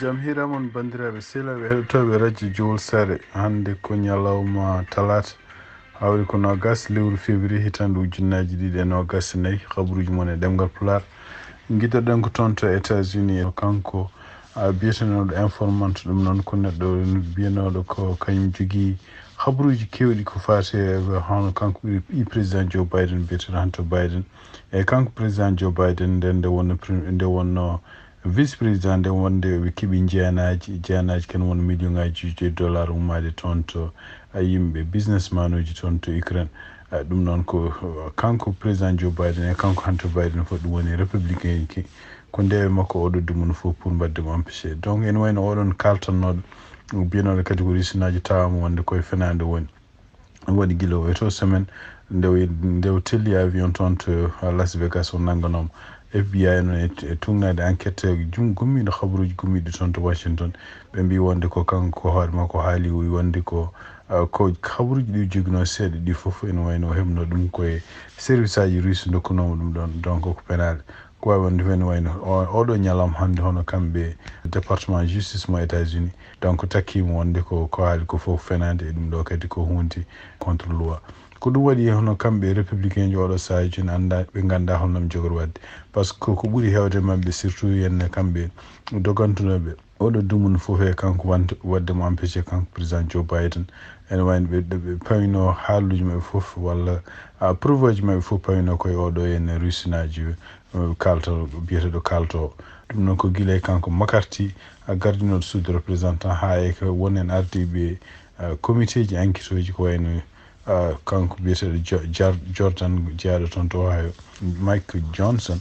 jam hiramon bandiraɓe sehlaɓe heɗotoɓe radio jowol sare hande ko ñalawma talata hawri ko nogas lewru février hitande ujunnaji ɗiɗi e nogas nayyi habaruji moon e ɗemgal Pulaar guiɗoɗen ko toon to États-Unis kanko biyetenoɗo informant ɗum noon ko neɗɗo mbiyanoɗo ko kañum jogui habaruji kewɗi ko fati hono kanko ɓi président Joe Biden biyeteɗo Hunter Biden e kanko président Joe Biden nde wonno vice président nde wonde ɓe keeɓi jeyanaji ken won million ngaji dollar ummade toon to yimɓe businessman uji toon to Ukraine ɗum noon ko kanko président Joe Biden e kanko Hunter Biden fof ɗum woni républicain ki ko ndewe makko oɗo dumunu fof pour mbadde mo empêché donc ene wayno oɗon kaltannoɗo mbiyanoɗo kadi ko risinaji tawama wonde koye fenade woni waɗi guila o to semaine ndew telli avion toon to Las Vegas o nangganoma FBI noon e tugnade enquête gummiɗo habaruji gummiɗi toon to Washington ɓe mbi wonde ko kanko ko hoore makko haali wonde ko habaruji ɗi joguino seeɗa ɗi fof ene wayno heɓno ɗum koye service aji russe dokkunomo ɗum ɗon donc ko penale ko wawi wonde ene wayno oɗo ñalawma hannde hono kamɓe département justice mo États-Unis donc takkimo wonde ko haali ko fof fenade e ɗum ɗo kadi ko hunde contre loi ko ɗum waɗi hono kamɓe républicain ji oɗo saaha joni ɓe ganda holnoɓe jogori wadde par ce que ko ɓuuri hewde mabɓe surtout henne kamɓe dogantunoɓe oɗo dumunu fof e kanko wadde mo empêché kanko président Joe Biden ene wayno ɓe pawino haaluji mabɓe fof walla preuve uji mabɓe fof pawino koye oɗo henne russinaji biyeteɗo kalto ɗum noon ko guila e kanko McCarthy gardinoɗo suudu représentant ha e ko won en ardiɓe comité ji enquête uji ko wayno kanko biyeteɗo Jordan jeyaɗo toon to Ohio Mike Johnson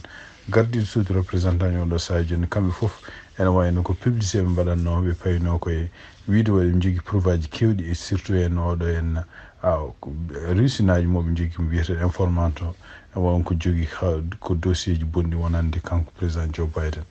gardiɗo suudu représentant oɗo saaha joni kamɓe fof ene wayno ko publicité ɓe mbaɗanno ɓe pawino koye wiide waɗi jogui preuve aji kewɗi e surtout en oɗo en rusinaji moɓe jogui biyeteɗo informant o wonko jogui ko dossier ji bonɗi wonande kanko président Joe Biden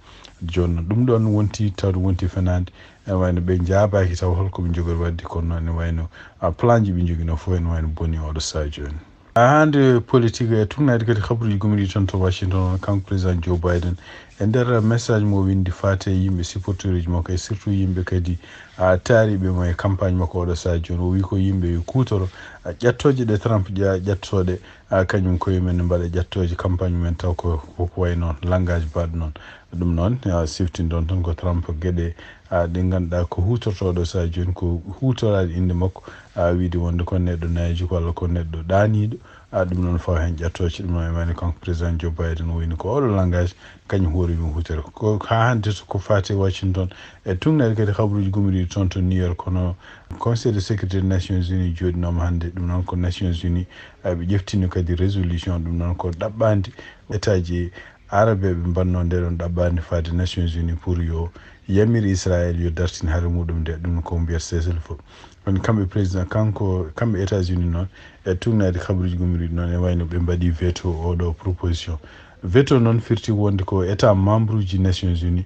joni ɗum ɗon wonti tawde wonti fenade ene wayno ɓe jaabaki taw holkoɓe jogori wadde kono noon ene wayno plan ji ɓe joguino fof ene wayno bonni oɗo saaha joni hande politique e tugnade kadi habaruji gomiri toon to Washington kanko président Joe Biden e nder message mo windi fate yimɓe supporteur uji makko e surtout yimɓe kadi taariɓe mo e campagne makko oɗo saaha joni o wi ko yimɓe yo kutoro ƴattoje ɗe Trump ƴattoɗe kañum koyemen ne mbaɗa ƴattoje campagne mumen taw ko way noon langage baɗo noon ɗum noon siftindon toon ko Trump gueɗe ɗe ganduɗa ko hutortoɗo saaha joni ko hutorade inde makko wiide wonde ko neɗɗo nayijo walla ko neɗɗo ɗaniɗo ɗum noon fawa hen ƴattoje ɗum noon e wayno kanko président Joe Biden o wini ko oɗo langage kañum hoori ɗum hutere ko ha hande ko fati Washington e tugnade kadi habaruji gumiriɗi toon to New York kono conseil de sécurité des Nations Unies joɗinoma hande ɗum noon ko Nations Unies ɓe ƴeftino kadi résolution ɗum noon ko ɗaɓɓande état ji arabe ɓe mbanno nde ɗon ɗaɓɓande fade Nations Unies pour yo yamir Israël yo dartin haare muɗum nde ɗum ko mbiyat cessez-le-feu kono kamɓe président kamɓe États-Unis noon e tugnade habaruji gomiriɗi noon e wayno ɓe mbaɗi veto oɗo proposition veto noon firti wonde ko état membre uji Nations Unies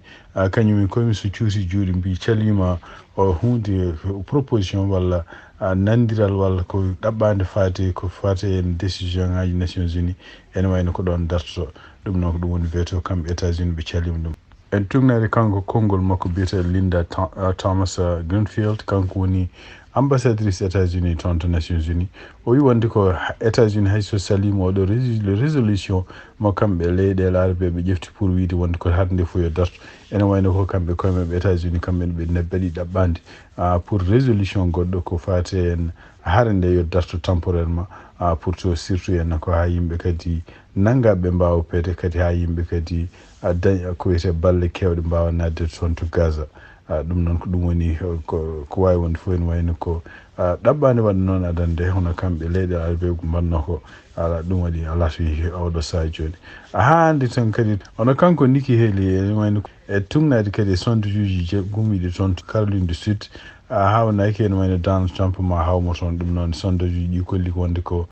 kañum koyemi so cuusi juuɗe mbi calima o hunde proposition walla nandiral walla ko ɗaɓɓande fate en décision ngaji Nations Unies ene wayno ko ɗon dartoto ɗum noon ko ɗum woni veto kamɓe États-Unis ɓe calima ɗum en tugnade kanko konngol makko biyete Linda Thomas Greenfield kanko woni ambassadrice États-Unis toon to Nations Unies o wi wonde ko États-Unis hayso salima oɗo résolution mo kamɓe leyɗele arabe ɓe ƴefti pour wiide wonde ko hande fof yo darto ene wayno ko kamɓe koyemeɓe États-Unis kamɓene ɓe mbaɗi ɗaɓɓande pour résolution goɗɗo ko fate en haare nde yo darto temporairement pour to surtout en ko ha yimɓe kadi nangaɓe mbawa peede kadi ha yimɓe kadi daña ko wiyete balle kewɗe mbawa nadde toon to Gaza ɗum noon ko ɗum woni ko wawi wonde fof ene wayno ko ɗaɓɓande waɗa noon adande hono kamɓe leyɗe arabe ko mbanno ko ala ɗum waɗi ala to oɗo saaha joni hande tan kadi hono kanko Nikki Haley ene wayno e tugnade kadi e sondage uji gummiɗi toon to Caroline du Sud hawnaki ene wayno Donald Trump ma hawmo toon ɗum noon sondage uji ɗi kolli wonde ko